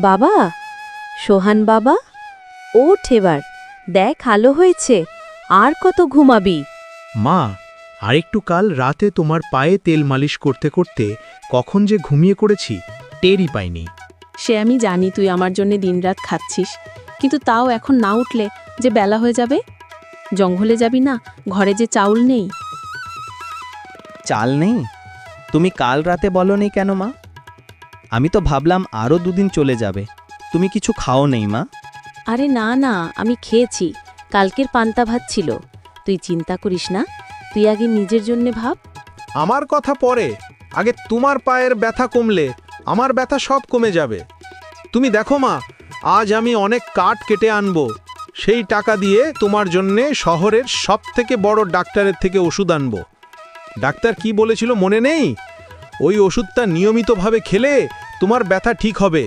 বাবা, সোহান বাবা, ওঠ এবার, দেখ আলো হয়েছে, আর কত ঘুমাবি? মা, আরেকটু কাল রাতে তোমার পায়ে তেল মালিশ করতে করতে কখন যে ঘুমিয়ে পড়েছি টেরই পাইনি। সে আমি জানি তুই আমার জন্য দিনরাত খাচ্ছিস, কিন্তু তাও এখন না উঠলে যে বেলা হয়ে যাবে। জঙ্গলে যাবি না? ঘরে যে চাউল নেই। চাল নেই? তুমি কাল রাতে বলনি কেন মা? আমি তো ভাবলাম আরও দুদিন চলে যাবে। তুমি কিছু খাও নেই মা? আরে না না, আমি খেয়েছি, কালকের পান্তা ভাত ছিল। তুই চিন্তা করিস না, তুই আগে নিজের জন্যে ভাব। আমার কথা পরে, আগে তোমার পায়ের ব্যথা কমলে আমার ব্যথা সব কমে যাবে। তুমি দেখো মা, আজ আমি অনেক কাঠ কেটে আনবো, সেই টাকা দিয়ে তোমার জন্যে শহরের সবথেকে বড় ডাক্তারের থেকে ওষুধ আনবো। ডাক্তার কি বলেছিল মনে নেই? ওই ওষুধটা নিয়মিতভাবে খেলে তোমার ব্যথা ঠিক হবে।